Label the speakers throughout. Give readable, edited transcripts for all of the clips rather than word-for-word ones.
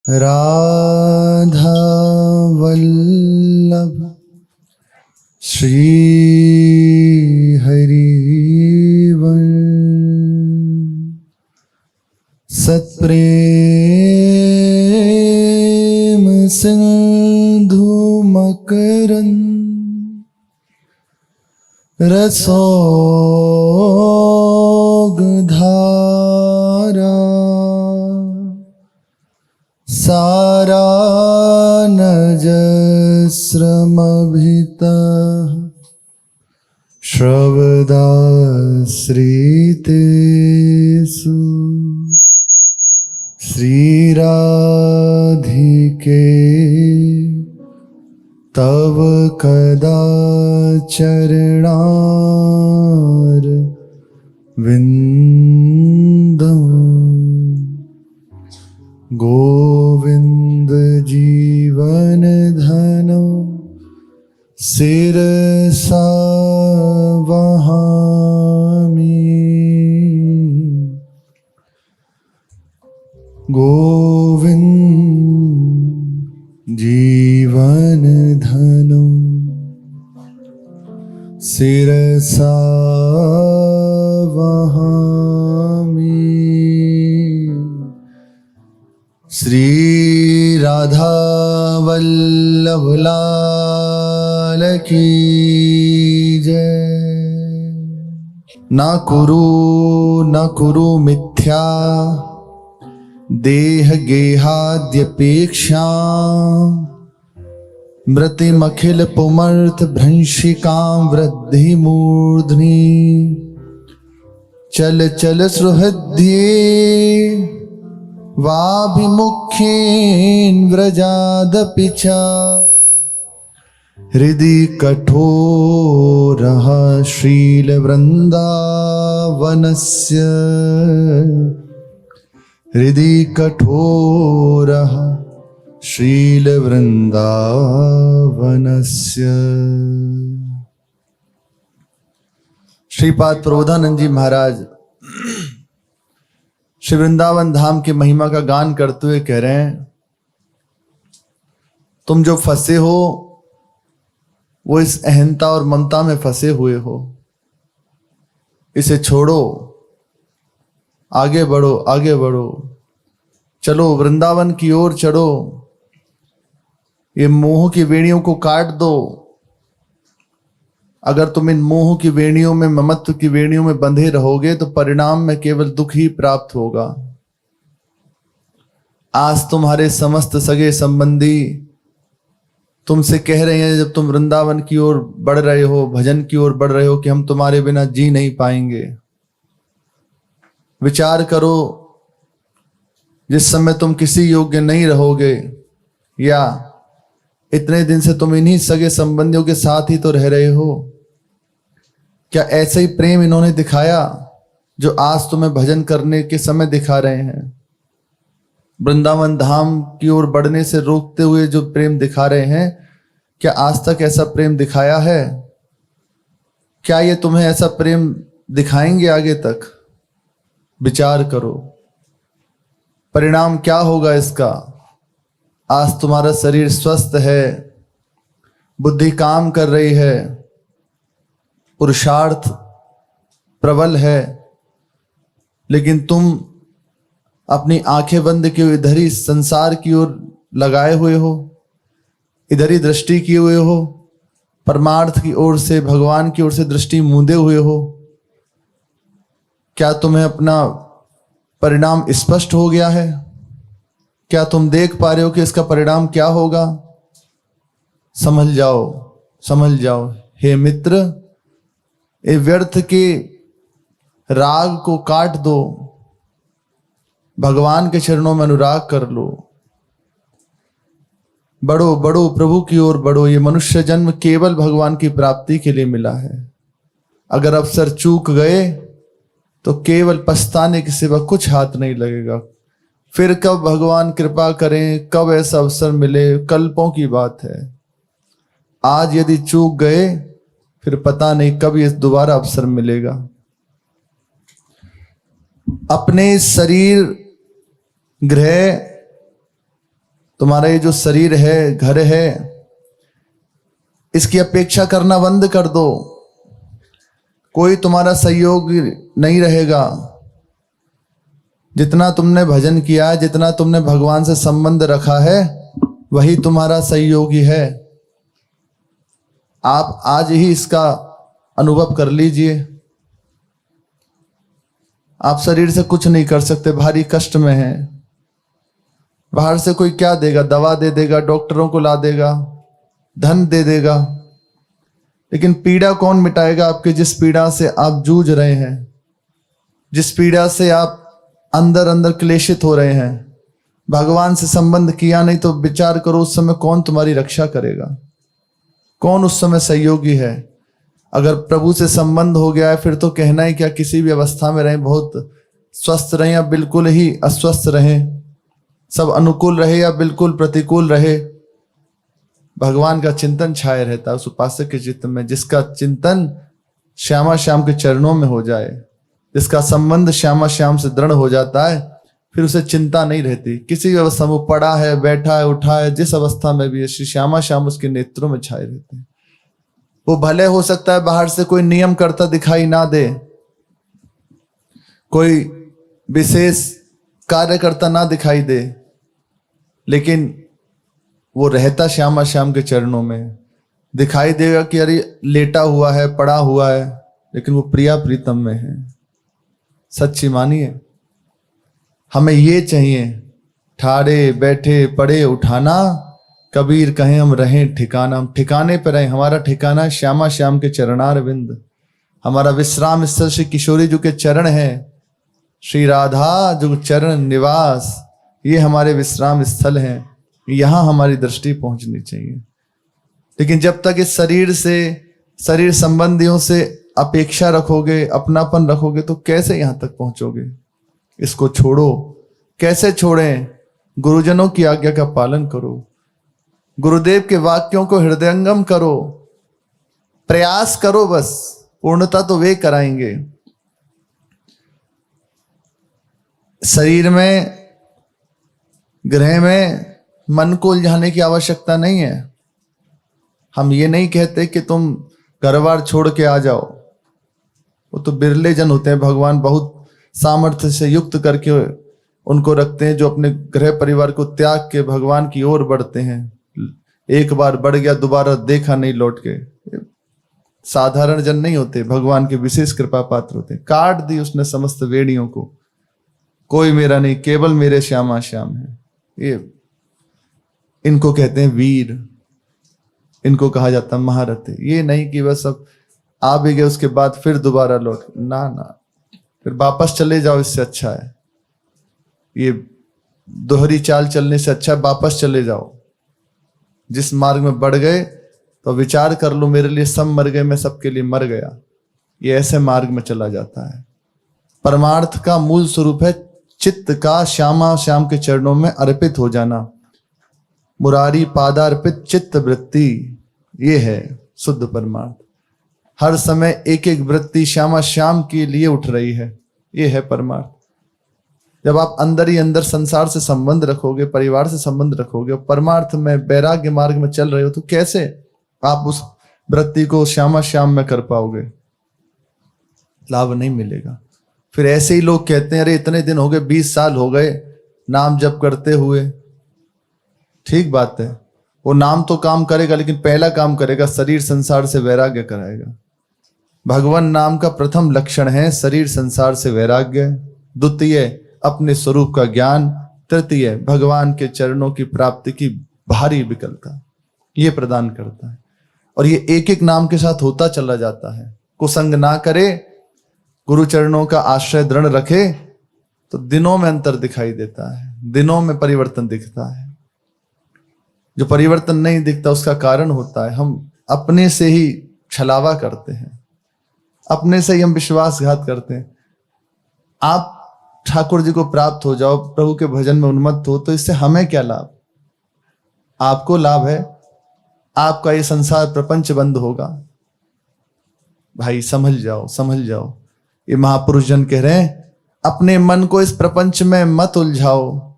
Speaker 1: राधा वल्लभ श्री हरिवंश सत्प्रेम सिंधु मकरंद रसोगधारा सारानजस्रमभितः श्रवदाश्रितेषु श्रीराधिके तव कदाचरणार विन्दम् गोविंद जीवन धनो शिरसा वहामि। गोविंद जीवन धनो शिरसा वहामि। श्री राधा वल्लभ लाल की जय। न कुरु मिथ्या देह गेहाद्यपेक्षा मृतिमखिल पुमर्थ भ्रंशिकां वृद्धि मूर्ध्नि चल चल सुहृद्ये वाभिमुख्येन व्रजादपि च हृदि कठोरः श्रीलवृन्दावनस्य हृदि कठोरः श्रीलवृन्दावनस्य। श्रीपाद प्रबोधानंद जी महाराज श्री वृंदावन धाम की महिमा का गान करते हुए कह रहे हैं, तुम जो फंसे हो वो इस अहंता और ममता में फंसे हुए हो, इसे छोड़ो, आगे बढ़ो, आगे बढ़ो, चलो वृंदावन की ओर चढ़ो, ये मोह की वेणियों को काट दो। अगर तुम इन मोह की वेणियों में, ममत्व की वेणियों में बंधे रहोगे तो परिणाम में केवल दुख ही प्राप्त होगा। आज तुम्हारे समस्त सगे संबंधी तुमसे कह रहे हैं, जब तुम वृंदावन की ओर बढ़ रहे हो, भजन की ओर बढ़ रहे हो, कि हम तुम्हारे बिना जी नहीं पाएंगे। विचार करो, जिस समय तुम किसी योग्य नहीं रहोगे, या इतने दिन से तुम इन्हीं सगे संबंधियों के साथ ही तो रह रहे हो, क्या ऐसे ही प्रेम इन्होंने दिखाया जो आज तुम्हें भजन करने के समय दिखा रहे हैं? वृंदावन धाम की ओर बढ़ने से रोकते हुए जो प्रेम दिखा रहे हैं, क्या आज तक ऐसा प्रेम दिखाया है? क्या ये तुम्हें ऐसा प्रेम दिखाएंगे आगे तक? विचार करो, परिणाम क्या होगा इसका? आज तुम्हारा शरीर स्वस्थ है, बुद्धि काम कर रही है, पुरुषार्थ प्रबल है, लेकिन तुम अपनी आंखें बंद किए हुए इधर ही संसार की ओर लगाए हुए हो, इधर ही दृष्टि किए हुए हो, परमार्थ की ओर से, भगवान की ओर से दृष्टि मूंदे हुए हो। क्या तुम्हें अपना परिणाम स्पष्ट हो गया है? क्या तुम देख पा रहे हो कि इसका परिणाम क्या होगा? समझ जाओ, समझ जाओ हे मित्र, ये व्यर्थ के राग को काट दो, भगवान के चरणों में अनुराग कर लो, बढ़ो बढ़ो, प्रभु की ओर बढ़ो। ये मनुष्य जन्म केवल भगवान की प्राप्ति के लिए मिला है। अगर अवसर चूक गए तो केवल पछताने के सिवा कुछ हाथ नहीं लगेगा। फिर कब भगवान कृपा करें, कब ऐसा अवसर मिले, कल्पों की बात है। आज यदि चूक गए फिर पता नहीं कब ये दोबारा अवसर मिलेगा। अपने शरीर, गृह, तुम्हारा ये जो शरीर है, घर है, इसकी अपेक्षा करना बंद कर दो। कोई तुम्हारा सहयोग नहीं रहेगा। जितना तुमने भजन किया, जितना तुमने भगवान से संबंध रखा है, वही तुम्हारा सहयोगी है। आप आज ही इसका अनुभव कर लीजिए। आप शरीर से कुछ नहीं कर सकते, भारी कष्ट में हैं। बाहर से कोई क्या देगा? दवा दे देगा, डॉक्टरों को ला देगा, धन दे देगा, लेकिन पीड़ा कौन मिटाएगा आपके? जिस पीड़ा से आप जूझ रहे हैं, जिस पीड़ा से आप अंदर अंदर क्लेशित हो रहे हैं। भगवान से संबंध किया नहीं तो विचार करो, उस समय कौन तुम्हारी रक्षा करेगा? कौन उस समय सहयोगी है? अगर प्रभु से संबंध हो गया है, फिर तो कहना ही क्या। किसी भी अवस्था में रहें, बहुत स्वस्थ रहें या बिल्कुल ही अस्वस्थ रहें, सब अनुकूल रहे या बिल्कुल प्रतिकूल रहे, भगवान का चिंतन छाया रहता है उस उपासक के चित्त में। जिसका चिंतन श्यामा श्याम के चरणों में हो जाए, जिसका संबंध श्यामा श्याम से दृढ़ हो जाता है, फिर उसे चिंता नहीं रहती। किसी भी अवस्था में वो पड़ा है, बैठा है, उठा है, जिस अवस्था में भी है, श्री श्यामा श्याम उसके नेत्रों में छाए रहते हैं। वो भले हो सकता है बाहर से कोई नियम करता दिखाई ना दे, कोई विशेष कार्य करता ना दिखाई दे, लेकिन वो रहता श्यामा श्याम के चरणों में। दिखाई देगा कि अरे लेटा हुआ है, पड़ा हुआ है, लेकिन वो प्रिया प्रीतम में है। सच्ची मानिए, हमें ये चाहिए। ठाड़े बैठे पड़े उठाना, कबीर कहें हम रहें ठिकाना। हम ठिकाने पर रहें। हमारा ठिकाना श्यामा श्याम के चरणार विंद। हमारा विश्राम स्थल श्री किशोरी जी के चरण है, श्री राधा जो चरण निवास, ये हमारे विश्राम स्थल हैं। यहाँ हमारी दृष्टि पहुंचनी चाहिए। लेकिन जब तक इस शरीर से, शरीर संबंधियों से अपेक्षा रखोगे, अपनापन रखोगे, तो कैसे यहाँ तक पहुंचोगे? इसको छोड़ो। कैसे छोड़ें? गुरुजनों की आज्ञा का पालन करो, गुरुदेव के वाक्यों को हृदयंगम करो, प्रयास करो। बस पूर्णता तो वे कराएंगे। शरीर में, ग्रह में मन को उलझाने की आवश्यकता नहीं है। हम ये नहीं कहते कि तुम घरबार छोड़ के आ जाओ, वो तो बिरले जन होते हैं। भगवान बहुत सामर्थ्य से युक्त करके उनको रखते हैं, जो अपने गृह परिवार को त्याग के भगवान की ओर बढ़ते हैं। एक बार बढ़ गया, दोबारा देखा नहीं लौट के। साधारण जन नहीं होते, भगवान के विशेष कृपा पात्र होते हैं। काट दी उसने समस्त वेड़ियों को, कोई मेरा नहीं, केवल मेरे श्यामा श्याम है। ये इनको कहते हैं वीर, इनको कहा जाता है महारथी। ये नहीं कि बस अब आ भी गए उसके बाद फिर दोबारा लौट, ना ना, फिर वापस चले जाओ, इससे अच्छा है। ये दोहरी चाल चलने से अच्छा है वापस चले जाओ। जिस मार्ग में बढ़ गए तो विचार कर लो, मेरे लिए सब मर गए, मैं सबके लिए मर गया। ये ऐसे मार्ग में चला जाता है। परमार्थ का मूल स्वरूप है चित्त का श्यामा श्याम के चरणों में अर्पित हो जाना। मुरारी पादार्पित चित्त वृत्ति, ये है शुद्ध परमार्थ। हर समय एक एक वृत्ति श्यामा श्याम के लिए उठ रही है, ये है परमार्थ। जब आप अंदर ही अंदर संसार से संबंध रखोगे, परिवार से संबंध रखोगे, परमार्थ में, वैराग्य मार्ग में चल रहे हो, तो कैसे आप उस वृत्ति को श्यामा श्याम में कर पाओगे? लाभ नहीं मिलेगा। फिर ऐसे ही लोग कहते हैं, अरे इतने दिन हो गए, 20 साल हो गए नाम जप करते हुए। ठीक बात है, वो नाम तो काम करेगा, लेकिन पहला काम करेगा शरीर संसार से वैराग्य कराएगा। भगवान नाम का प्रथम लक्षण है शरीर संसार से वैराग्य, द्वितीय अपने स्वरूप का ज्ञान, तृतीय भगवान के चरणों की प्राप्ति की भारी विकलता, ये प्रदान करता है। और ये एक एक नाम के साथ होता चला जाता है। कुसंग ना करे, गुरु चरणों का आश्रय दृढ़ रखे, तो दिनों में अंतर दिखाई देता है, दिनों में परिवर्तन दिखता है। जो परिवर्तन नहीं दिखता उसका कारण होता है हम अपने से ही छलावा करते हैं, अपने से ही हम विश्वासघात करते हैं। आप ठाकुर जी को प्राप्त हो जाओ, प्रभु के भजन में उन्मत्त हो, तो इससे हमें क्या लाभ? आपको लाभ है, आपका ये संसार प्रपंच बंद होगा। भाई समझ जाओ, समझ जाओ। ये महापुरुष जन कह रहे हैं, अपने मन को इस प्रपंच में मत उलझाओ।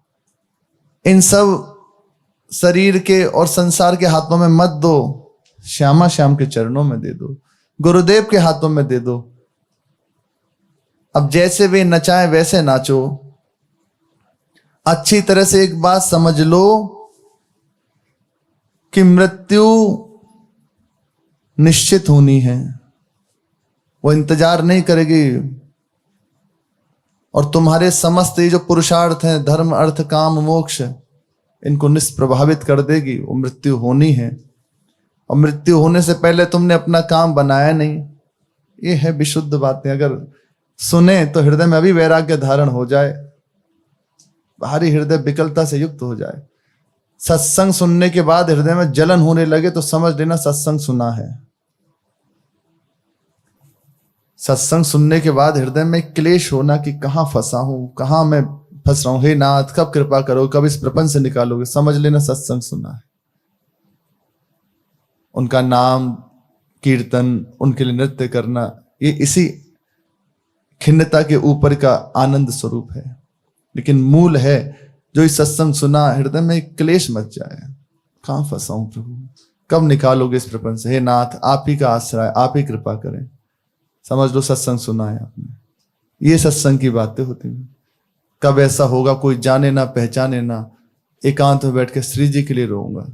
Speaker 1: इन सब शरीर के और संसार के हाथों में मत दो, श्यामा श्याम के चरणों में दे दो, गुरुदेव के हाथों में दे दो। अब जैसे वे नचाए वैसे नाचो। अच्छी तरह से एक बात समझ लो कि मृत्यु निश्चित होनी है, वो इंतजार नहीं करेगी। और तुम्हारे समस्त ये जो पुरुषार्थ हैं, धर्म अर्थ काम मोक्ष, इनको निष्प्रभावित कर देगी। वो मृत्यु होनी है, और मृत्यु होने से पहले तुमने अपना काम बनाया नहीं। ये है विशुद्ध बातें। अगर सुने तो हृदय में अभी वैराग्य धारण हो जाए, बाहरी हृदय विकलता से युक्त हो जाए। सत्संग सुनने के बाद हृदय में जलन होने लगे तो समझ लेना सत्संग सुना है। सत्संग सुनने के बाद हृदय में क्लेश होना कि कहां फंसा हूं, कहां मैं फंस रहा हूं, हे नाथ कब कृपा करो, कब इस प्रपंच से निकालोगे, समझ लेना सत्संग सुना है। उनका नाम कीर्तन, उनके लिए नृत्य करना, ये इसी खिन्नता के ऊपर का आनंद स्वरूप है। लेकिन मूल है जो इस सत्संग सुना, हृदय में क्लेश मच जाए, कहां फंसा हूं प्रभु, कब निकालोगे इस प्रपंच से, हे नाथ आप ही का आश्रय, आप ही कृपा करें। समझ लो सत्संग सुना है आपने। ये सत्संग की बातें होती हैं। कब ऐसा होगा कोई जाने ना पहचाने ना, एकांत में बैठ के श्री जी के लिए रोऊंगा,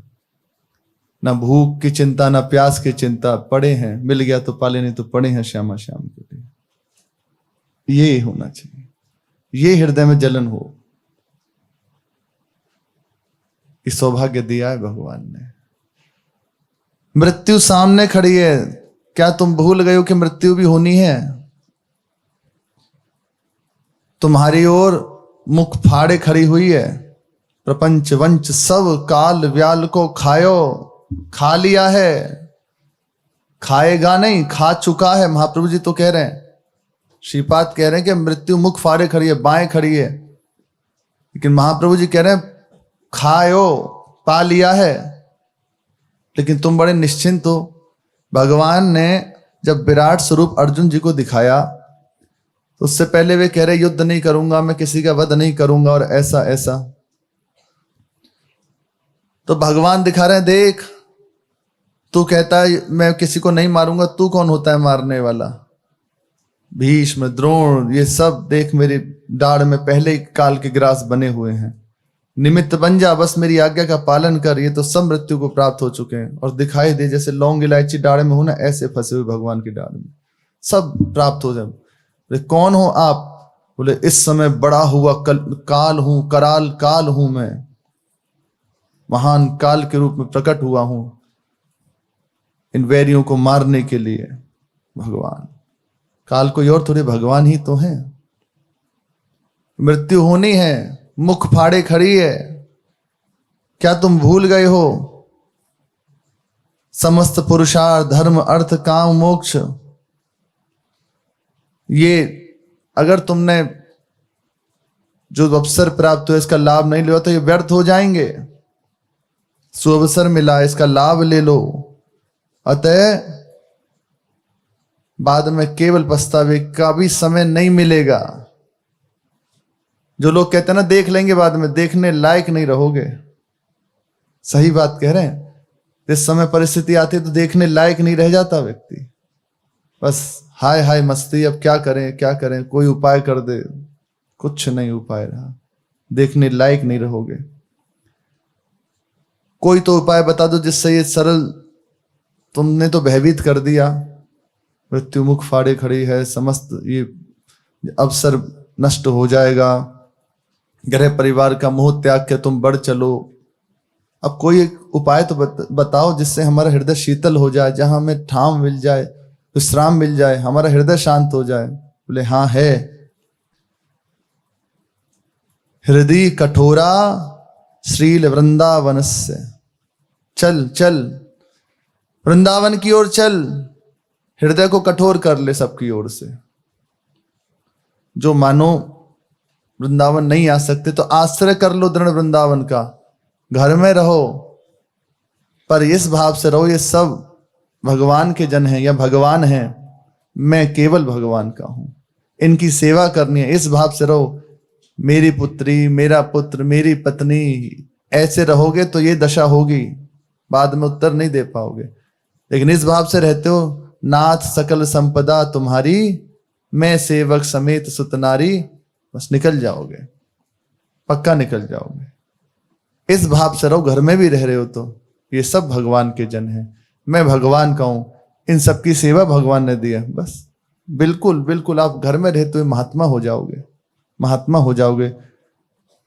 Speaker 1: ना भूख की चिंता ना प्यास की चिंता, पड़े हैं मिल गया तो पाले, नहीं तो पड़े हैं श्यामा श्याम के लिए। ये होना चाहिए, ये हृदय में जलन हो। इस सौभाग्य दिया है भगवान ने। मृत्यु सामने खड़ी है, क्या तुम भूल गए हो कि मृत्यु भी होनी है? तुम्हारी ओर मुख फाड़े खड़ी हुई है। प्रपंच वंच सब काल व्याल को खायो, खा लिया है, खाएगा नहीं, खा चुका है। महाप्रभु जी तो कह रहे हैं, श्रीपाद कह रहे हैं कि मृत्यु मुख फाड़े खड़ी है, बाएं खड़ी है, लेकिन महाप्रभु जी कह रहे हैं खायो, पा लिया है। लेकिन तुम बड़े निश्चिंत हो। भगवान ने जब विराट स्वरूप अर्जुन जी को दिखाया तो उससे पहले वे कह रहे युद्ध नहीं करूंगा, मैं किसी का वध नहीं करूंगा और ऐसा ऐसा। तो भगवान दिखा रहे हैं, देख तू कहता है मैं किसी को नहीं मारूंगा, तू कौन होता है मारने वाला? भीष्म द्रोण ये सब देख मेरी दाढ़ में पहले ही काल के ग्रास बने हुए हैं, निमित्त बन जा, बस मेरी आज्ञा का पालन कर। ये तो सब मृत्यु को प्राप्त हो चुके हैं और दिखाई दे जैसे लौंग इलायची डाढ़ में हो ना, ऐसे फंसे हुए भगवान की डाढ़ में, सब प्राप्त हो जाए। बोले कौन हो आप? बोले इस समय बड़ा हुआ काल हूं, कराल काल हूं मैं, महान काल के रूप में प्रकट हुआ हूं इन वैरियों को मारने के लिए। भगवान काल कोई और थोड़े, भगवान ही तो है। मृत्यु होनी है, मुख फाड़े खड़ी है। क्या तुम भूल गए हो? समस्त पुरुषार्थ धर्म अर्थ काम मोक्ष, ये अगर तुमने जो अवसर प्राप्त हुआ इसका लाभ नहीं लिया तो ये व्यर्थ हो जाएंगे। सुअवसर मिला, इसका लाभ ले लो। अतः बाद में केवल पछतावे का भी समय नहीं मिलेगा। जो लोग कहते हैं ना देख लेंगे बाद में, देखने लायक नहीं रहोगे। सही बात कह रहे हैं। इस समय परिस्थिति आती है तो देखने लायक नहीं रह जाता व्यक्ति, बस हाय हाय मस्ती, अब क्या करें क्या करें, कोई उपाय कर दे, कुछ नहीं उपाय रहा, देखने लायक नहीं रहोगे। कोई तो उपाय बता दो जिससे ये सरल, तुमने तो भयभीत कर दिया। मृत्यु मुख फाड़े खड़ी है, समस्त ये अवसर नष्ट हो जाएगा, गृह परिवार का मोह त्याग के तुम बढ़ चलो। अब कोई एक उपाय तो बताओ जिससे हमारा हृदय शीतल हो जाए, जहां हमें ठाम मिल जाए, विश्राम मिल जाए, हमारा हृदय शांत हो जाए। बोले हाँ है, हृदय कठोरा श्रील वृंदावन से, चल चल वृंदावन की ओर चल, हृदय को कठोर कर ले सबकी ओर से। जो मानो वृंदावन नहीं आ सकते तो आश्रय कर लो दृढ़ वृंदावन का, घर में रहो पर इस भाव से रहो ये सब भगवान के जन हैं या भगवान हैं, मैं केवल भगवान का हूं, इनकी सेवा करनी है, इस भाव से रहो। मेरी पुत्री, मेरा पुत्र, मेरी पत्नी, ऐसे रहोगे तो ये दशा होगी, बाद में उत्तर नहीं दे पाओगे। लेकिन इस भाव से रहते हो, नाथ सकल संपदा तुम्हारी, मैं सेवक समेत सुतनारी, बस निकल जाओगे, पक्का निकल जाओगे। इस भाव से रहो। घर में भी रह रहे हो तो ये सब भगवान के जन हैं, मैं भगवान का हूं, इन सबकी सेवा भगवान ने दी है। बस बिल्कुल बिल्कुल आप घर में रहते हुए महात्मा हो जाओगे, महात्मा हो जाओगे।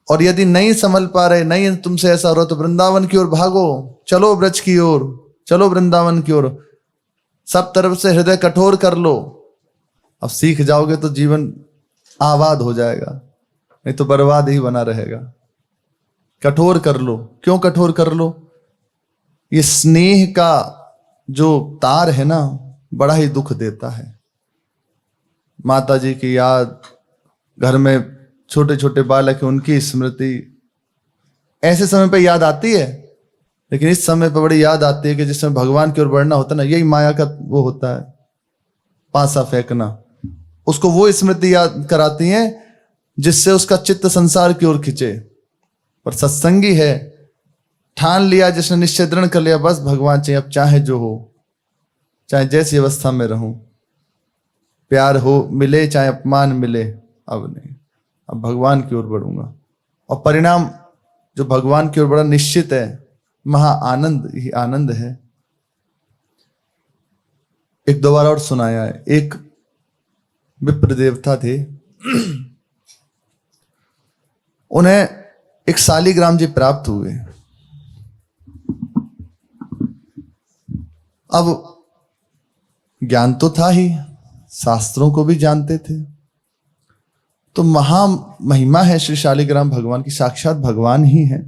Speaker 1: और यदि नहीं संभल पा रहे, नहीं तुमसे ऐसा हो रहा, तो वृंदावन की ओर भागो, चलो ब्रज की ओर, चलो वृंदावन की ओर, सब तरफ से हृदय कठोर कर लो। अब सीख जाओगे तो जीवन आबाद हो जाएगा, नहीं तो बर्बाद ही बना रहेगा। कठोर कर लो। क्यों कठोर कर लो? ये स्नेह का जो तार है ना, बड़ा ही दुख देता है। माता जी की याद, घर में छोटे छोटे बालक हैं, उनकी स्मृति ऐसे समय पे याद आती है। लेकिन इस समय पे बड़ी याद आती है कि जिस समय भगवान की ओर बढ़ना होता है ना, यही माया का वो होता है, पासा फेंकना। उसको वो स्मृति याद कराती हैं जिससे उसका चित्त संसार की ओर खिंचे। पर सत्संगी है, ठान लिया, जिसने निश्चय दृढ़ कर लिया, बस भगवान चाहिए, अब चाहे जो हो, चाहे जैसी अवस्था में रहूं, प्यार हो मिले चाहे अपमान मिले, अब नहीं, अब भगवान की ओर बढ़ूंगा। और परिणाम जो भगवान की ओर बड़ा निश्चित है, महा आनंद ही आनंद है। एक दो बार और सुनाया है। एक विप्र देवता थे, उन्हें एक शालिग्राम जी प्राप्त हुए। अब ज्ञान तो था ही, शास्त्रों को भी जानते थे, तो महा महिमा है श्री शालिग्राम भगवान की, साक्षात भगवान ही है।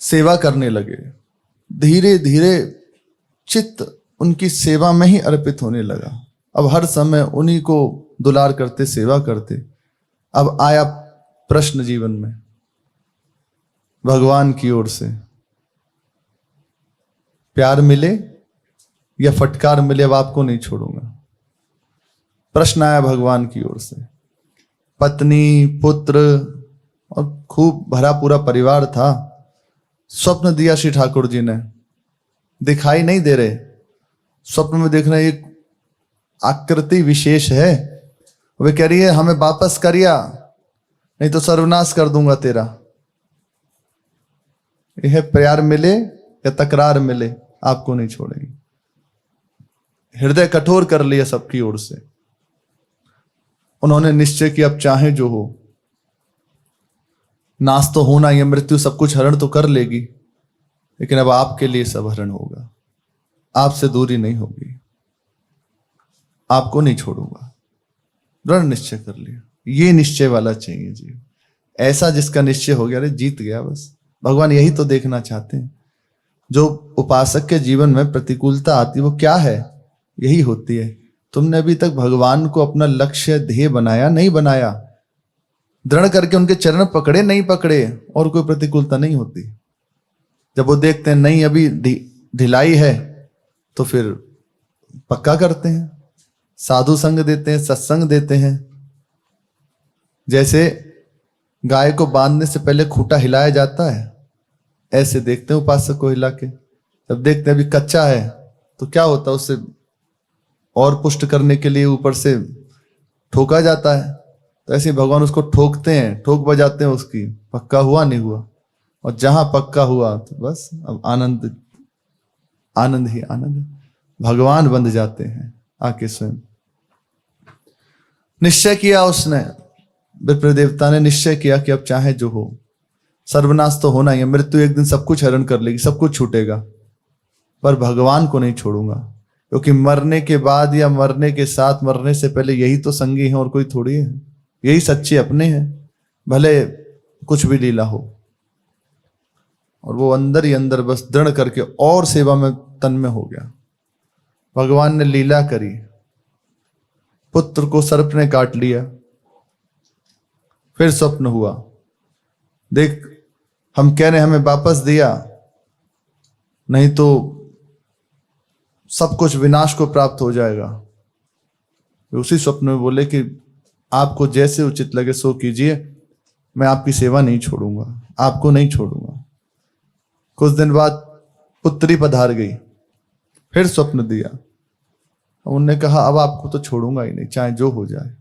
Speaker 1: सेवा करने लगे, धीरे धीरे चित्त उनकी सेवा में ही अर्पित होने लगा। अब हर समय उन्हीं को दुलार करते, सेवा करते। अब आया प्रश्न जीवन में भगवान की ओर से, प्यार मिले या फटकार मिले, अब आपको नहीं छोड़ूंगा। प्रश्न आया भगवान की ओर से। पत्नी, पुत्र और खूब भरा पूरा परिवार था। स्वप्न दिया श्री ठाकुर जी ने, दिखाई नहीं दे रहे, स्वप्न में देख रहे एक आकृति विशेष है। वे कह रही है हमें वापस करिया, नहीं तो सर्वनाश कर दूंगा तेरा। यह प्यार मिले या तकरार मिले, आपको नहीं छोड़ेंगे। हृदय कठोर कर लिया सबकी ओर से। उन्होंने निश्चय किया अब चाहे जो हो, नाश तो होना, यह मृत्यु सब कुछ हरण तो कर लेगी, लेकिन अब आपके लिए सब हरण होगा, आपसे दूरी नहीं होगी, आपको नहीं छोड़ूंगा। दृढ़ निश्चय कर लिया। ये निश्चय वाला चाहिए जी, ऐसा जिसका निश्चय हो गया, अरे जीत गया बस। भगवान यही तो देखना चाहते हैं। जो उपासक के जीवन में प्रतिकूलता आती है वो क्या है? यही होती है। तुमने अभी तक भगवान को अपना लक्ष्य ध्येय बनाया नहीं बनाया, दृढ़ करके उनके चरण पकड़े नहीं पकड़े, और कोई प्रतिकूलता नहीं होती। जब वो देखते हैं नहीं अभी ढिलाई है, तो फिर पक्का करते हैं, साधु संग देते हैं, सत्संग देते हैं। जैसे गाय को बांधने से पहले खूंटा हिलाया जाता है, ऐसे देखते हैं उपासक को हिला के। जब देखते हैं अभी कच्चा है तो क्या होता है, उससे और पुष्ट करने के लिए ऊपर से ठोका जाता है। तो ऐसे भगवान उसको ठोकते हैं, ठोक बजाते हैं उसकी, पक्का हुआ नहीं हुआ। और जहां पक्का हुआ तो बस अब आनंद, आनंद ही आनंद, भगवान बंध जाते हैं आके स्वयं। निश्चय किया उसने, विप्र देवता ने निश्चय किया कि अब चाहे जो हो, सर्वनाश तो होना ही है, मृत्यु एक दिन सब कुछ हरण कर लेगी, सब कुछ छूटेगा, पर भगवान को नहीं छोड़ूंगा। क्योंकि मरने के बाद या मरने के साथ, मरने से पहले यही तो संगी है और कोई थोड़ी है, यही सच्चे अपने हैं, भले कुछ भी लीला हो। और वो अंदर ही अंदर बस दृढ़ करके और सेवा में तन में हो गया। भगवान ने लीला करी, पुत्र को सर्प ने काट लिया, फिर स्वप्न हुआ, देख हम कह रहे हमें वापस दिया, नहीं तो सब कुछ विनाश को प्राप्त हो जाएगा। उसी स्वप्न में बोले कि आपको जैसे उचित लगे सो कीजिए, मैं आपकी सेवा नहीं छोड़ूंगा। आपको नहीं छोड़ूंगा। कुछ दिन बाद पुत्री पधार गई, फिर स्वप्न दिया। उनने कहा अब आपको तो छोड़ूंगा ही नहीं, चाहे जो हो जाए।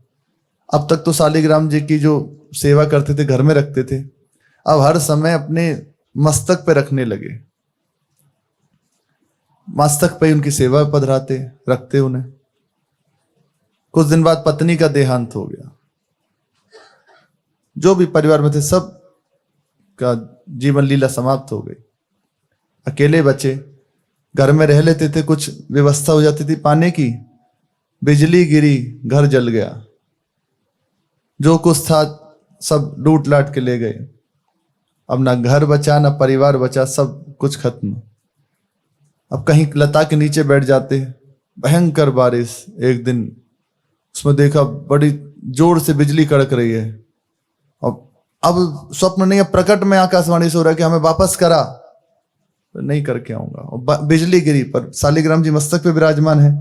Speaker 1: अब तक तो शालिग्राम जी की जो सेवा करते थे घर में रखते थे, अब हर समय अपने मस्तक पे रखने लगे। मस्तक पे उनकी सेवा पधराते, रखते उन्हें। कुछ दिन बाद पत्नी का देहांत हो गया। जो भी परिवार में थे सब का जीवन लीला समाप्त हो गई। अकेले बचे, घर में रह लेते थे, कुछ व्यवस्था हो जाती थी पाने की, बिजली गिरी, घर जल गया। जो कुछ था सब लूट लाट के ले गए। अब ना घर बचा ना परिवार बचा, सब कुछ खत्म। अब कहीं लता के नीचे बैठ जाते, भयंकर बारिश। एक दिन उसमें देखा बड़ी जोर से बिजली कड़क रही है। अब स्वप्न नहीं, अब प्रकट में आकाशवाणी से हो रहा है कि हमें वापस करा। नहीं करके आऊंगा। बिजली गिरी, पर शालिग्राम जी मस्तक पे विराजमान है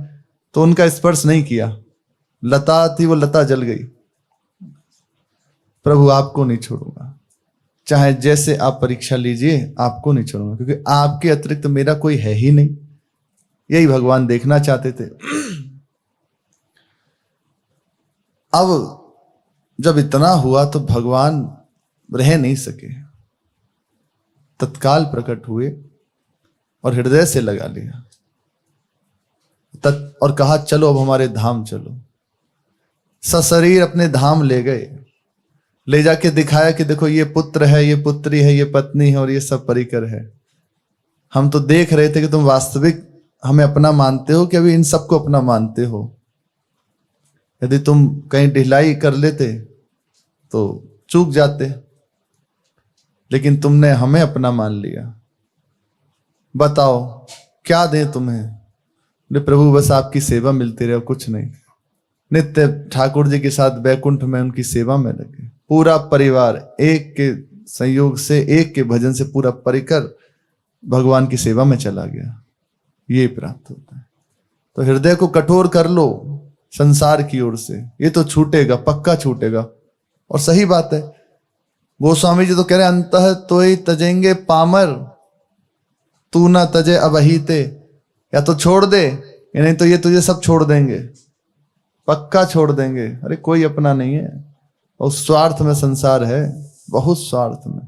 Speaker 1: तो उनका स्पर्श नहीं किया। लता थी, वो लता जल गई। प्रभु आपको नहीं छोड़ूंगा, चाहे जैसे आप परीक्षा लीजिए, आपको नहीं छोड़ूंगा, क्योंकि आपके अतिरिक्त मेरा कोई है ही नहीं। यही भगवान देखना चाहते थे। अब जब इतना हुआ तो भगवान रह नहीं सके, तत्काल प्रकट हुए और हृदय से लगा लिया और कहा चलो अब हमारे धाम चलो। सशरीर अपने धाम ले गए, ले जाके दिखाया कि देखो ये पुत्र है, ये पुत्री है, ये पत्नी है और ये सब परिकर है। हम तो देख रहे थे कि तुम वास्तविक हमें अपना मानते हो कि अभी इन सबको अपना मानते हो। यदि तुम कहीं ढिलाई कर लेते तो चूक जाते, लेकिन तुमने हमें अपना मान लिया। बताओ क्या दें तुम्हें? बोले प्रभु बस आपकी सेवा मिलती रहे, कुछ नहीं। नित्य ठाकुर जी के साथ बैकुंठ में उनकी सेवा में लगे। पूरा परिवार एक के संयोग से, एक के भजन से पूरा परिकर भगवान की सेवा में चला गया। ये प्राप्त होता है। तो हृदय को कठोर कर लो संसार की ओर से, ये तो छूटेगा, पक्का छूटेगा। और सही बात है, गोस्वामी जी तो कह रहे अंतः तो ही तजेंगे पामर, तू ना तजे अबहीते। या तो छोड़ दे, या नहीं तो ये तुझे सब छोड़ देंगे, पक्का छोड़ देंगे। अरे कोई अपना नहीं है, और स्वार्थ में संसार है, बहुत स्वार्थ में।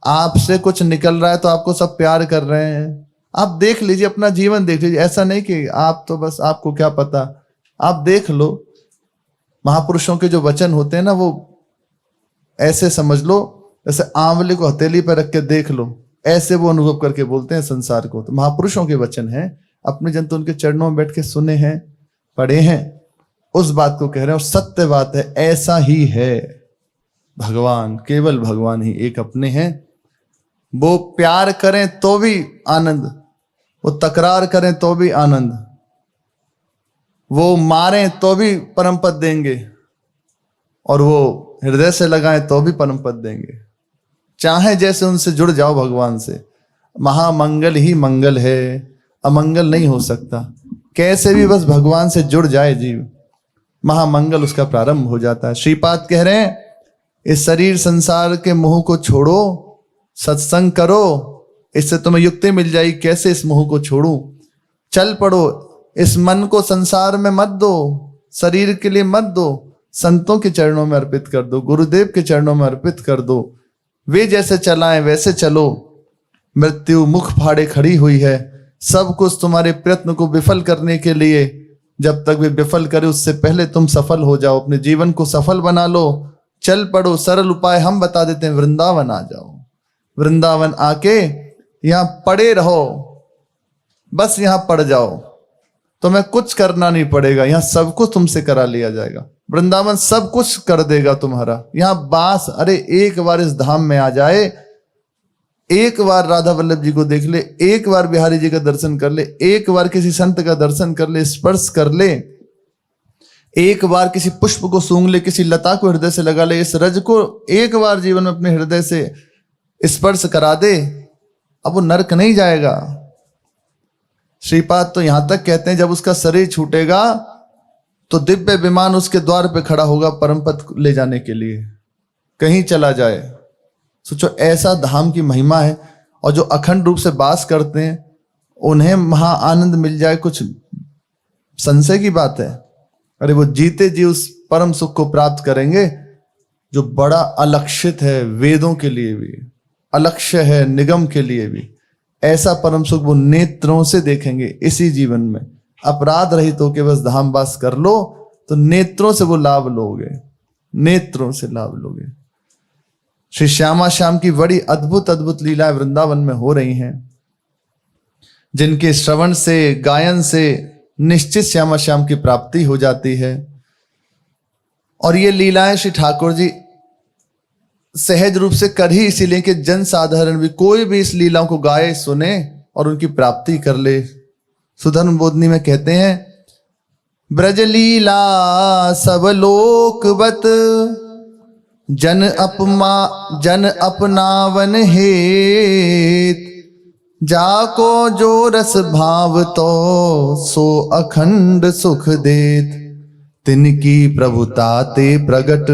Speaker 1: आपसे कुछ निकल रहा है तो आपको सब प्यार कर रहे हैं। आप देख लीजिए, अपना जीवन देख लीजिए। ऐसा नहीं कि आप तो बस, आपको क्या पता। आप देख लो, महापुरुषों के जो वचन होते हैं ना, वो ऐसे समझ लो जैसे आंवले को हथेली पर रख के देख लो, ऐसे वो अनुभव करके बोलते हैं संसार को। तो महापुरुषों के वचन हैं, अपने जन तो उनके चरणों में बैठ के सुने हैं, पढ़े हैं, उस बात को कह रहे हैं। और सत्य बात है, ऐसा ही है। भगवान, केवल भगवान ही एक अपने हैं। वो प्यार करें तो भी आनंद, वो तकरार करें तो भी आनंद, वो मारें तो भी परम पद देंगे, और वो हृदय से लगाएं तो भी परम पद देंगे। चाहे जैसे उनसे जुड़ जाओ भगवान से। महामंगल ही मंगल है, अमंगल नहीं हो सकता। कैसे भी बस भगवान से जुड़ जाए जीव, महामंगल उसका प्रारंभ हो जाता है। श्रीपाद कह रहे हैं, इस शरीर संसार के मोह को छोड़ो, सत्संग करो, इससे तुम्हें युक्ति मिल जाएगी कैसे इस मोह को छोड़ूं। चल पड़ो, इस मन को संसार में मत दो, शरीर के लिए मत दो, संतों के चरणों में अर्पित कर दो, गुरुदेव के चरणों में अर्पित कर दो। वे जैसे चलाएं वैसे चलो। मृत्यु मुख फाड़े खड़ी हुई है, सब कुछ तुम्हारे प्रयत्न को विफल करने के लिए। जब तक वे विफल करे उससे पहले तुम सफल हो जाओ, अपने जीवन को सफल बना लो। चल पड़ो, सरल उपाय हम बता देते हैं। वृंदावन आ जाओ, वृंदावन आके यहां पड़े रहो, बस यहां पड़ जाओ, तुम्हें कुछ करना नहीं पड़ेगा। यहां सब कुछ तुमसे करा लिया जाएगा। वृंदावन सब कुछ कर देगा तुम्हारा। यहां बास, अरे एक बार इस धाम में आ जाए, एक बार राधा वल्लभ जी को देख ले, एक बार बिहारी जी का दर्शन कर ले, एक बार किसी संत का दर्शन कर ले, स्पर्श कर ले, एक बार किसी पुष्प को सूंघ ले, किसी लता को हृदय से लगा ले, इस रज को एक बार जीवन में अपने हृदय से स्पर्श करा दे, अब वो नरक नहीं जाएगा। श्रीपाद तो यहां तक कहते हैं, जब उसका शरीर छूटेगा तो दिव्य विमान उसके द्वार पे खड़ा होगा परम पद ले जाने के लिए। कहीं चला जाए, सोचो ऐसा धाम की महिमा है, और जो अखंड रूप से वास करते हैं उन्हें महा आनंद मिल जाए, कुछ संशय की बात है? अरे वो जीते जी उस परम सुख को प्राप्त करेंगे जो बड़ा अलक्षित है, वेदों के लिए भी अलक्ष्य है, निगम के लिए भी। ऐसा परम सुख वो नेत्रों से देखेंगे इसी जीवन में। अपराध रहित होके बस धाम वास कर लो तो नेत्रों से वो लाभ लोगे, नेत्रों से लाभ लोगे। श्री श्यामा श्याम की बड़ी अद्भुत अद्भुत लीलाएं वृंदावन में हो रही हैं, जिनके श्रवण से, गायन से निश्चित श्यामा श्याम की प्राप्ति हो जाती है। और ये लीलाएं श्री ठाकुर जी सहज रूप से कर ही इसीलिए कि जन साधारण भी कोई भी इस लीलाओं को गाए, सुने और उनकी प्राप्ति कर ले। सुधर्म बोधनी में कहते हैं, ब्रज लीला सब लोकवत, जन अपनावन हेत, जाको जो रस भाव तो सो अखंड सुख देत, तिनकी प्रभुता ते प्रगट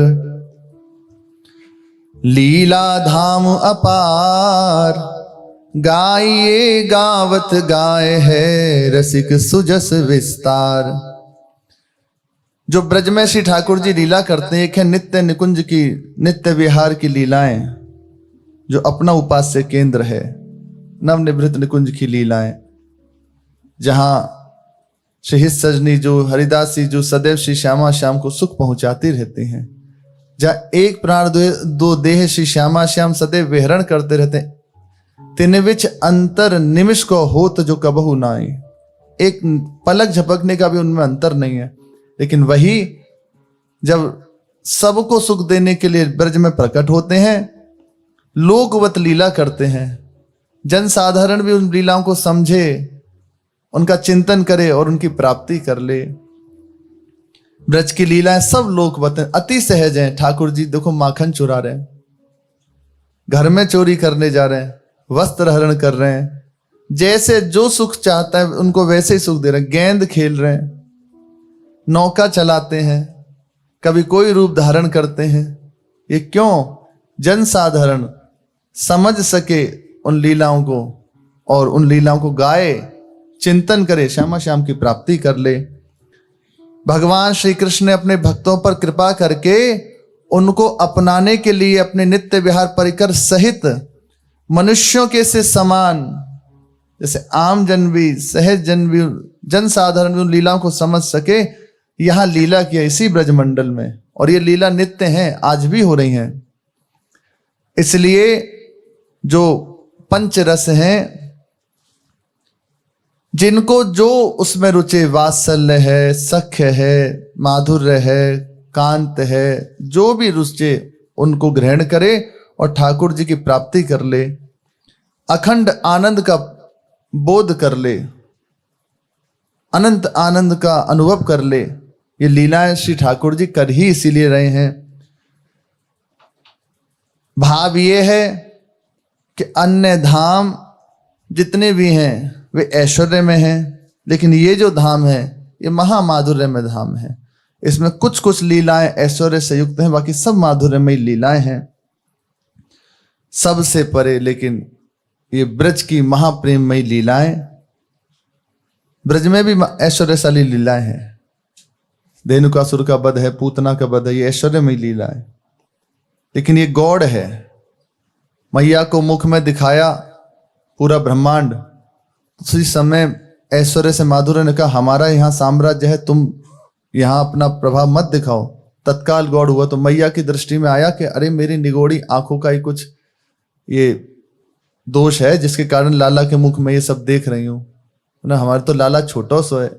Speaker 1: लीला धाम अपार, गाइए गावत गाय है रसिक सुजस विस्तार। जो ब्रज में श्री ठाकुर जी लीला करते हैं, एक है नित्य निकुंज की, नित्य विहार की लीलाएं जो अपना उपास्य केंद्र है, नवनिवृत्त निकुंज की लीलाएं, जहां श्री सजनी जो हरिदास जी जो सदैव श्री श्यामा श्याम को सुख पहुंचाती रहती हैं, जहां एक प्राण दो देह श्री श्यामा श्याम सदैव विहरण करते रहते हैं। तिन विच अंतर निमिष को होत जो कबहु नाई, एक पलक झपकने का भी उनमें अंतर नहीं है। लेकिन वही जब सबको सुख देने के लिए ब्रज में प्रकट होते हैं, लोकवत लीला करते हैं, जन साधारण भी उन लीलाओं को समझे, उनका चिंतन करे और उनकी प्राप्ति कर ले। ब्रज की लीलाएं सब लोकवत हैं, अति सहज हैं। ठाकुर जी देखो माखन चुरा रहे हैं, घर में चोरी करने जा रहे हैं, वस्त्र हरण कर रहे हैं, जैसे जो सुख चाहता है उनको वैसे ही सुख दे रहे हैं। गेंद खेल रहे हैं, नौका चलाते हैं, कभी कोई रूप धारण करते हैं। ये क्यों? जन साधारण समझ सके उन लीलाओं को और उन लीलाओं को गाए, चिंतन करे, श्यामा श्याम की प्राप्ति कर ले। भगवान श्री कृष्ण ने अपने भक्तों पर कृपा करके उनको अपनाने के लिए अपने नित्य विहार परिकर सहित मनुष्यों के से समान, जैसे आम जन भी, सहज जन भी, जन साधारण भी उन लीलाओं को समझ सके, यहां लीला किया इसी ब्रजमंडल में। और ये लीला नित्य हैं, आज भी हो रही हैं। इसलिए जो पंच रस हैं, जिनको जो उसमें रुचि, वात्सल्य है, सख्य है, माधुर्य है, कांत है, जो भी रुचि उनको ग्रहण करे और ठाकुर जी की प्राप्ति कर ले, अखंड आनंद का बोध कर ले, अनंत आनंद का अनुभव कर ले। ये लीलाएं श्री ठाकुर जी कर ही इसीलिए रहे हैं। भाव ये है कि अन्य धाम जितने भी हैं वे ऐश्वर्य में हैं, लेकिन ये जो धाम है ये महामाधुर्य में धाम है। इसमें कुछ कुछ लीलाएं ऐश्वर्य से युक्त हैं, बाकी सब माधुर्यमयी लीलाएं हैं, सबसे परे। लेकिन ये ब्रज की महाप्रेममयी लीलाएं, ब्रज में भी ऐश्वर्यशाली लीलाएं हैं। धेनुकासुर का वध है, पूतना का वध है, ये ऐश्वर्यमयी लीला है। लेकिन ये गौड़ है। मैया को मुख में दिखाया पूरा ब्रह्मांड, उसी समय ऐश्वर्य से माधुर्य ने कहा हमारा यहाँ साम्राज्य है, तुम यहाँ अपना प्रभाव मत दिखाओ। तत्काल गौड़ हुआ। तो मैया की दृष्टि में आया कि अरे मेरी निगोड़ी आंखों का ही कुछ ये दोष है, जिसके कारण लाला के मुख में ये सब देख रही हूं ना। हमारे तो लाला छोटा सो है,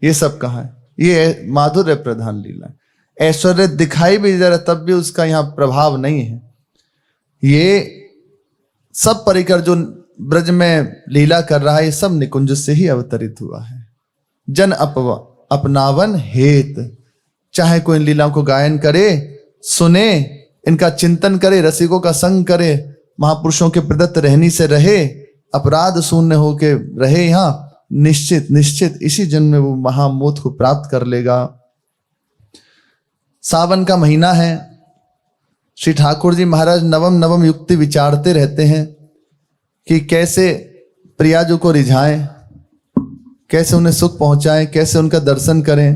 Speaker 1: ये सब कहाँ है? ये माधुर्य प्रधान लीला। ऐश्वर्य दिखाई भी जरा तब भी उसका यहाँ प्रभाव नहीं है। ये सब परिकर जो ब्रज में लीला कर रहा है, ये सब निकुंज से ही अवतरित हुआ है। जन अपनावन हेत, चाहे कोई इन लीलाओं को गायन करे, सुने, इनका चिंतन करे, रसिकों का संग करे, महापुरुषों के प्रदत्त रहनी से रहे, अपराध शून्य होके रहे, यहाँ निश्चित निश्चित इसी जन्म में वो महामोद को प्राप्त कर लेगा। सावन का महीना है, श्री ठाकुर जी महाराज नवम नवम युक्ति विचारते रहते हैं कि कैसे प्रियाजू को रिझाएं, कैसे उन्हें सुख पहुंचाएं, कैसे उनका दर्शन करें,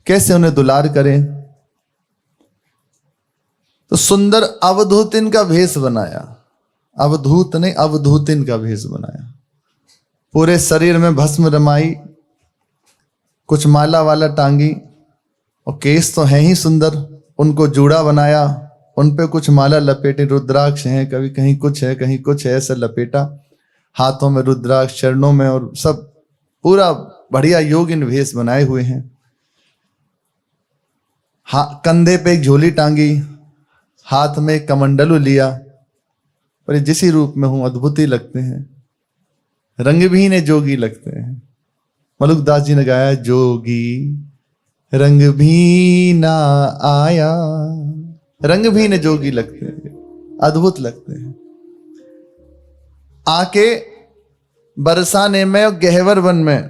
Speaker 1: कैसे उन्हें दुलार करें। तो सुंदर अवधूतिन का भेष बनाया, अवधूत नहीं अवधूतिन का भेष बनाया। पूरे शरीर में भस्म रमाई, कुछ माला वाला टांगी, और केस तो हैं ही सुंदर, उनको जूड़ा बनाया, उन पे कुछ माला लपेटे, रुद्राक्ष हैं, कभी कहीं कुछ है कहीं कुछ है, ऐसा लपेटा, हाथों में रुद्राक्ष, चरणों में, और सब पूरा बढ़िया योगिन भेष बनाए हुए हैं। कंधे पे एक झोली टांगी, हाथ में एक कमंडलू लिया, पर ये जिस ही रूप में हूं अद्भुत ही लगते हैं, रंग भी ने जोगी लगते हैं। मलुकदास जी ने गाया, जोगी रंग भी ना आया, रंग भी ने जोगी लगते हैं, अद्भुत लगते हैं। आके बरसाने में और गहवर वन में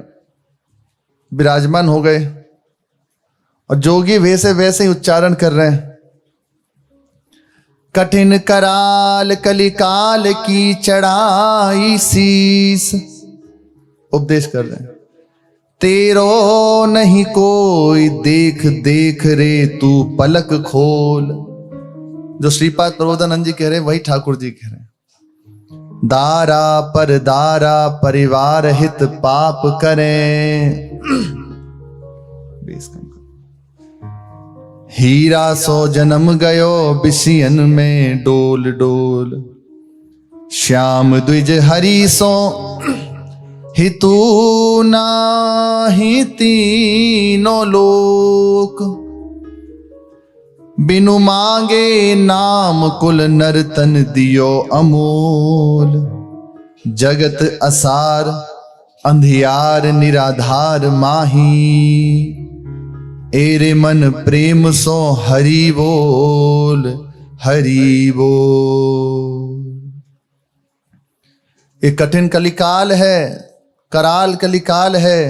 Speaker 1: विराजमान हो गए, और जोगी वैसे वैसे ही उच्चारण कर रहे हैं, कठिन कराल कलिकाल की चढ़ाई शीस, उपदेश कर रहे हैं, तेरो नहीं कोई देख देख रे तू पलक खोल। जो श्रीपाद प्रबोधानंद जी कह रहे हैं वही ठाकुर जी कह रहे हैं। दारा पर दारा परिवार हित पाप करें, हीरा सो जन्म गयो बिसियन में डोल डोल, श्याम द्विज हरि सो हितू नाही तीनों लोक, बिनु मांगे नाम कुल नर्तन दियो अमोल, जगत असार अंधियार निराधार माही, एरे मन प्रेम सो हरि बोल हरि बोल। ये कठिन कलिकाल है, कराल कलिकाल है,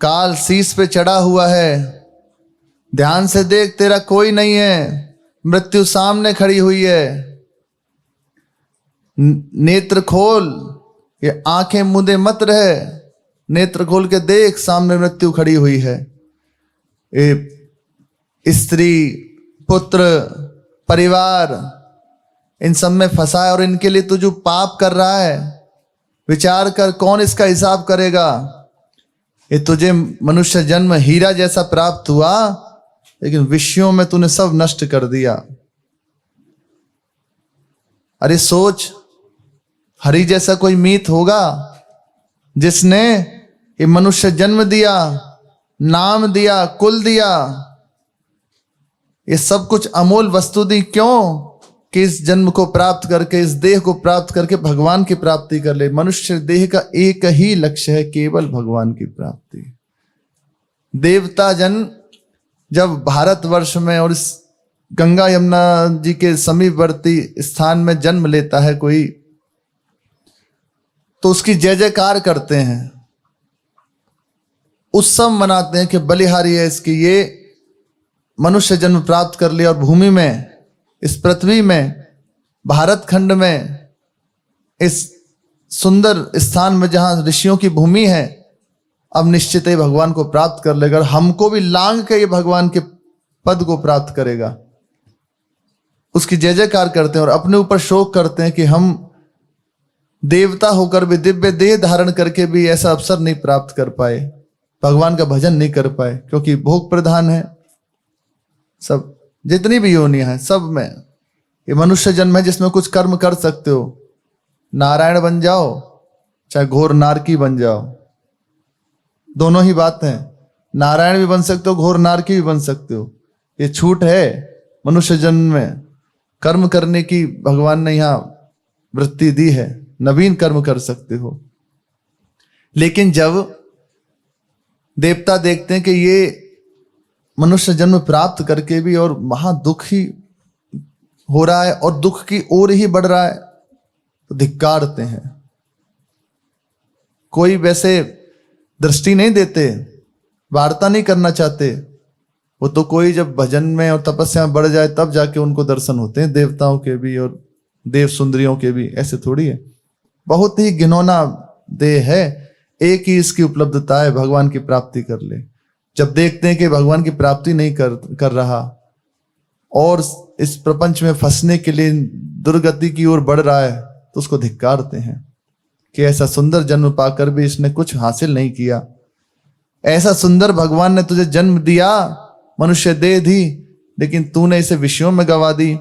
Speaker 1: काल शीश पे चढ़ा हुआ है। ध्यान से देख, तेरा कोई नहीं है, मृत्यु सामने खड़ी हुई है। नेत्र खोल, ये आंखें मूंदे मत रहे, नेत्र खोल के देख, सामने मृत्यु खड़ी हुई है। स्त्री पुत्र परिवार इन सब में फंसा है, और इनके लिए तू जो पाप कर रहा है, विचार कर कौन इसका हिसाब करेगा। ये तुझे मनुष्य जन्म हीरा जैसा प्राप्त हुआ, लेकिन विषयों में तूने सब नष्ट कर दिया। अरे सोच, हरि जैसा कोई मीत होगा जिसने ये मनुष्य जन्म दिया, नाम दिया, कुल दिया, ये सब कुछ अमूल वस्तु दी, क्यों? कि इस जन्म को प्राप्त करके, इस देह को प्राप्त करके भगवान की प्राप्ति कर ले। मनुष्य देह का एक ही लक्ष्य है, केवल भगवान की प्राप्ति। देवता जन जब भारतवर्ष में और इस गंगा यमुना जी के समीपवर्ती स्थान में जन्म लेता है कोई, तो उसकी जय जयकार करते हैं, उत्सव मनाते हैं कि बलिहारी है इसकी, ये मनुष्य जन्म प्राप्त कर लिया और भूमि में, इस पृथ्वी में, भारत खंड में, इस सुंदर स्थान में जहां ऋषियों की भूमि है, अब निश्चित ही भगवान को प्राप्त कर लेगा। हमको भी लांग के ये भगवान के पद को प्राप्त करेगा। उसकी जय जयकार करते हैं और अपने ऊपर शोक करते हैं कि हम देवता होकर भी, दिव्य देह धारण करके भी ऐसा अवसर नहीं प्राप्त कर पाए, भगवान का भजन नहीं कर पाए, क्योंकि भोग प्रधान है सब। जितनी भी योनियां हैं सब में ये मनुष्य जन्म है जिसमें कुछ कर्म कर सकते हो। नारायण बन जाओ चाहे घोर नारकी बन जाओ, दोनों ही बात है। नारायण भी बन सकते हो, घोर नारकी भी बन सकते हो। ये छूट है मनुष्य जन्म में, कर्म करने की भगवान ने यहां वृत्ति दी है, नवीन कर्म कर सकते हो। लेकिन जब देवता देखते हैं कि ये मनुष्य जन्म प्राप्त करके भी और महा दुखी हो रहा है और दुख की ओर ही बढ़ रहा है, तो धिक्कारते हैं। कोई वैसे दृष्टि नहीं देते, वार्ता नहीं करना चाहते, वो तो कोई जब भजन में और तपस्या में बढ़ जाए तब जाके उनको दर्शन होते हैं, देवताओं के भी और देव सुंदरियों के भी, ऐसे थोड़ी है। बहुत ही घिनौना देह है, एक ही इसकी उपलब्धता है, भगवान की प्राप्ति कर ले। जब देखते हैं कि भगवान की प्राप्ति नहीं कर रहा और इस प्रपंच में फंसने के लिए दुर्गति की ओर बढ़ रहा है, तो उसको धिक्कारते हैं कि ऐसा सुंदर जन्म पाकर भी इसने कुछ हासिल नहीं किया। ऐसा सुंदर भगवान ने तुझे जन्म दिया, मनुष्य दे दी, लेकिन तूने इसे विषयों में गवा दी।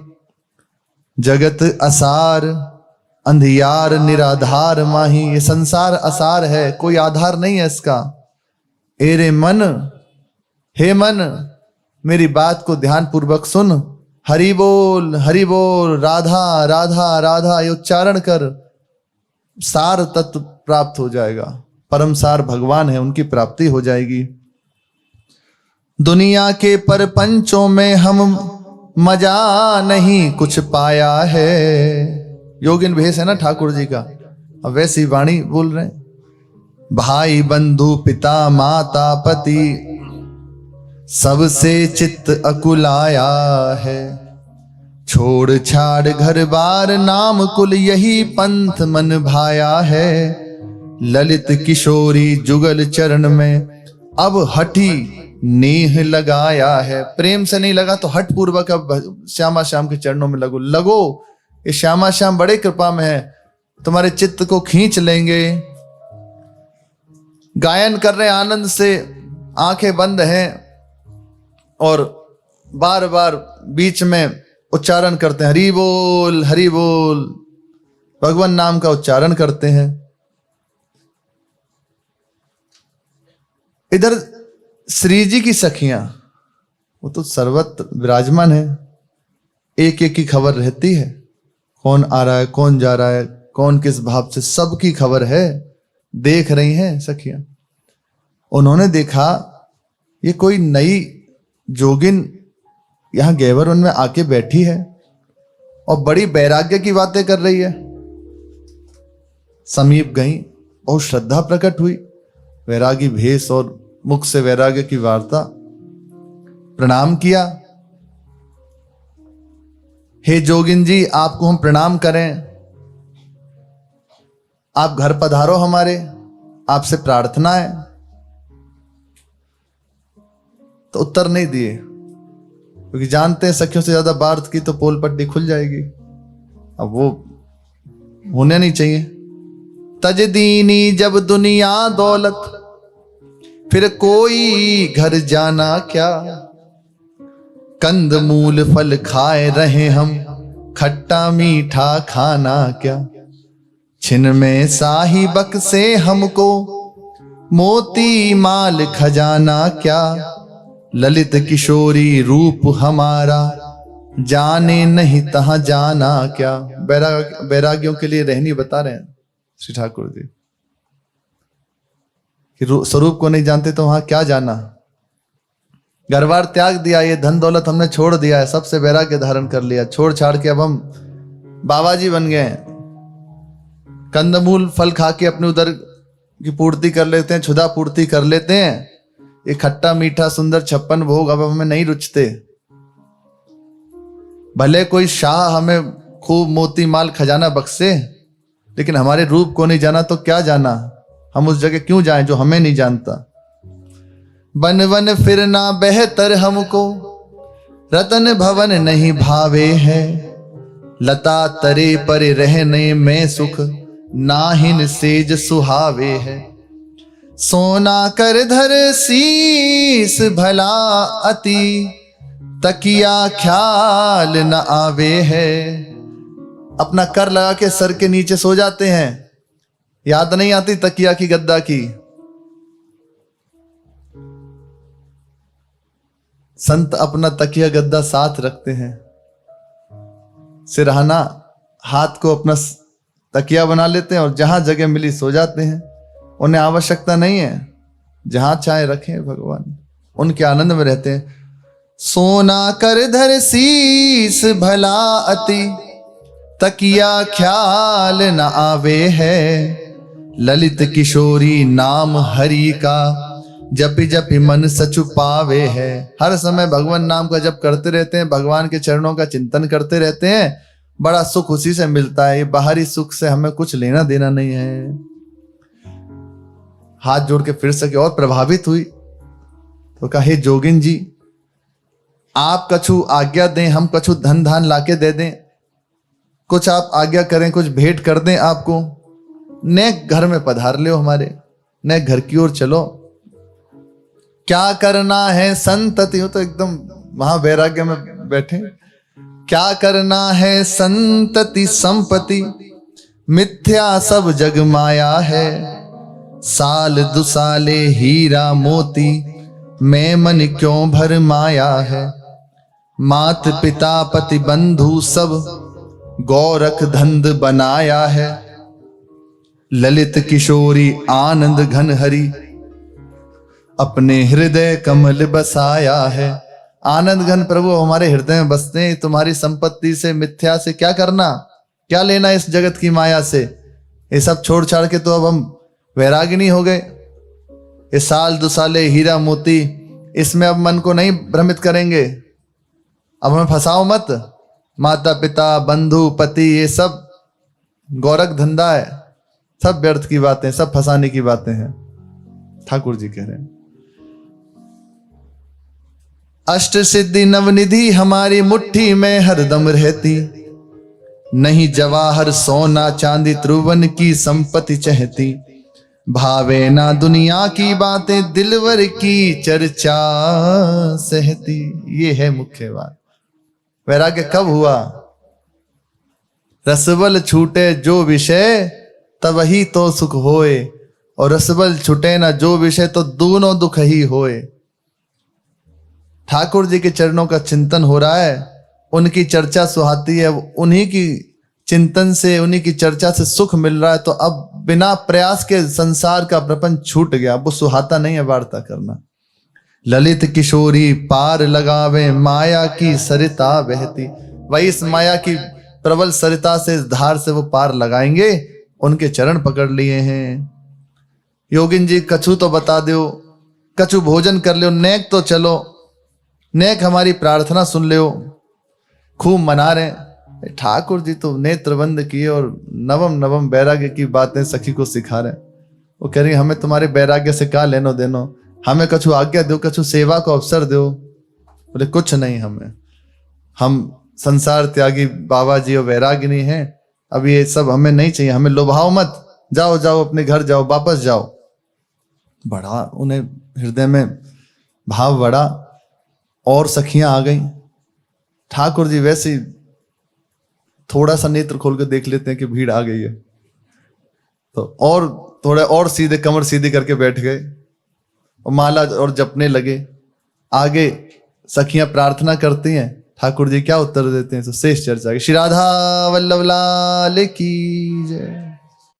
Speaker 1: जगत असार अंधियार निराधार माही, ये संसार असार है, कोई आधार नहीं है इसका। एरे मन, हे मन, मेरी बात को ध्यान पूर्वक सुन। हरि बोल, राधा राधा राधा, ये उच्चारण कर, सार तत्व प्राप्त हो जाएगा। परम सार भगवान है, उनकी प्राप्ति हो जाएगी। दुनिया के परपंचों में हम मजा नहीं कुछ पाया है। योगिन भेष है ना ठाकुर जी का, अब वैसी वाणी बोल रहे हैं। भाई बंधु पिता माता पति सबसे चित्त अकुलाया है। छोड़ छाड़ घर बार नाम कुल, यही पंथ मन भाया है। ललित किशोरी जुगल चरण में अब हठी नेह लगाया है। प्रेम से नहीं लगा तो हठ पूर्वक अब श्यामा श्याम के चरणों में लगो। ये श्यामा श्याम बड़े कृपा में है, तुम्हारे चित्त को खींच लेंगे। गायन कर रहे आनंद से, आंखें बंद हैं और बार बार बीच में उच्चारण करते हैं, हरि बोल हरि बोल, भगवान नाम का उच्चारण करते हैं। इधर श्री जी की सखियां, वो तो सर्वत्र विराजमान है, एक एक की खबर रहती है, कौन आ रहा है, कौन जा रहा है, कौन किस भाव से, सबकी खबर है, देख रही हैं सखियां। उन्होंने देखा ये कोई नई जोगिन यहां गैवरवन में आके बैठी है और बड़ी वैराग्य की बातें कर रही है। समीप गई, बहुत श्रद्धा प्रकट हुई, वैरागी भेष और मुख से वैराग्य की वार्ता। प्रणाम किया, हे जोगिन जी, आपको हम प्रणाम करें, आप घर पधारो हमारे, आपसे प्रार्थना है। तो उत्तर नहीं दिए, क्योंकि जानते हैं सखियों से ज्यादा बात की तो पोल पट्टी खुल जाएगी, अब वो होने नहीं चाहिए। तज दीनी जब दुनिया दौलत, फिर कोई घर जाना क्या। कंद मूल फल खाए रहे हम, खट्टा मीठा खाना क्या। छिन में साही बक्से हमको, मोती माल खजाना क्या। ललित किशोरी रूप हमारा, जाने नहीं तहां जाना क्या। बैरागियों के लिए रहनी बता रहे हैं श्री ठाकुर जी कि स्वरूप को नहीं जानते तो वहां क्या जाना। घर बार त्याग दिया, ये धन दौलत हमने छोड़ दिया है, सबसे वैराग्य धारण कर लिया, छोड़ छाड़ के अब हम बाबा जी बन गए। कंदमूल फल खा के अपने उदर की पूर्ति कर लेते हैं, क्षुधा पूर्ति कर लेते हैं। ये खट्टा मीठा सुंदर 56 भोग अब हमें नहीं रुचते। भले कोई शाह हमें खूब मोती माल खजाना बख्शे, लेकिन हमारे रूप को नहीं जाना तो क्या जाना। हम उस जगह क्यों जाएं जो हमें नहीं जानता। वन वन फिरना बेहतर हमको, रतन भवन नहीं भावे है। लता तरे पर रहने में सुख, नाहिन सेज सुहावे है। सोना कर धर शीस भला अति, तकिया ख्याल न आवे है। अपना कर लगा के सर के नीचे सो जाते हैं, याद नहीं आती तकिया की गद्दा की। संत अपना तकिया गद्दा साथ रखते हैं, सिरहाना हाथ को अपना तकिया बना लेते हैं और जहां जगह मिली सो जाते हैं। उन्हें आवश्यकता नहीं है, जहां चाहे रखें भगवान, उनके आनंद में रहते हैं। सोना कर धर शीस भला अति, तकिया ख्याल न आवे है। ललित किशोरी नाम हरि का, जपि जपि मन सचु पावे है। हर समय भगवान नाम का जप करते रहते हैं, भगवान के चरणों का चिंतन करते रहते हैं, बड़ा सुख उसी से मिलता है। ये बाहरी सुख से हमें कुछ लेना देना नहीं है। हाथ जोड़ के फिर सके और प्रभावित हुई तो कहा, हे जोगिन जी, आप कछु आज्ञा दें, हम कछु धन धान लाके दे दें, कुछ आप आज्ञा करें, कुछ भेंट कर दें आपको, नेक घर में पधार लो हमारे, नेक घर की ओर चलो। क्या करना है संतति, हो तो एकदम वहां वैराग्य में बैठे। क्या करना है संतति संपत्ति, मिथ्या सब जग माया है। साल दुसाले हीरा मोती, मैं मन क्यों भर माया है। मात पिता पति बंधु सब, गोरख धंध बनाया है। ललित किशोरी आनंद घन हरि, अपने हृदय कमल बसाया है। आनंद घन प्रभु हमारे हृदय में बसते हैं। तुम्हारी संपत्ति से, मिथ्या से क्या करना, क्या लेना इस जगत की माया से। ये सब छोड़ छाड़ के तो अब हम वैरागिनी हो गए। ये साल दुसाले हीरा मोती, इसमें अब मन को नहीं भ्रमित करेंगे। अब हमें फंसाओ मत। माता पिता बंधु पति, ये सब गोरख धंधा है, सब व्यर्थ की बातें, सब फंसाने की बातें हैं। ठाकुर जी कह रहे हैं, अष्ट सिद्धि नवनिधि हमारी मुट्ठी में हरदम रहती। नहीं जवाहर सोना चांदी त्रिभुवन की संपत्ति चहती। भावे ना दुनिया की बातें, दिलवर की चर्चा सहती। ये है मुख्य बात। वैराग्य कब हुआ? रसबल छूटे जो विषय, तब ही तो सुख होए। और रसबल छूटे ना जो विषय, तो दोनों दुख ही होए। ठाकुर जी के चरणों का चिंतन हो रहा है, उनकी चर्चा सुहाती है, उन्हीं की चिंतन से, उन्हीं की चर्चा से सुख मिल रहा है। तो अब बिना प्रयास के संसार का प्रपंच छूट गया, वो सुहाता नहीं है वार्ता करना। ललित किशोरी पार लगावे, माया की सरिता बहती। वही इस माया की प्रबल सरिता से, इस धार से वो पार लगाएंगे। उनके चरण पकड़ लिए हैं। योगिन जी कछु तो बता दो, कछु भोजन कर लो, नेक तो चलो, नेक हमारी प्रार्थना सुन लो। खूब मना रहे। ठाकुर जी तो नेत्र बंद किए और नवम नवम वैराग्य की बातें सखी को सिखा रहे। वो कह रही, हमें तुम्हारे वैराग्य से क्या लेनो देनो, हमें कछु आज्ञा दो, कछु सेवा को अवसर दो। बोले कुछ नहीं, हम संसार त्यागी बाबा जी और वैरागिनी हैं। अब ये सब हमें नहीं चाहिए, हमें लुभाओ मत। जाओ जाओ अपने घर जाओ, वापस जाओ। बड़ा उन्हें हृदय में भाव बढ़ा और सखियां आ गई। ठाकुर जी वैसे ही थोड़ा सा नेत्र खोल कर देख लेते हैं कि भीड़ आ गई है, तो और थोड़ा और सीधे कमर सीधी करके बैठ गए और माला और जपने लगे। आगे सखियां प्रार्थना करती हैं, ठाकुर जी क्या उत्तर देते हैं। तो शेष चर्चा की। श्री राधा वल्लभ लाल की जय।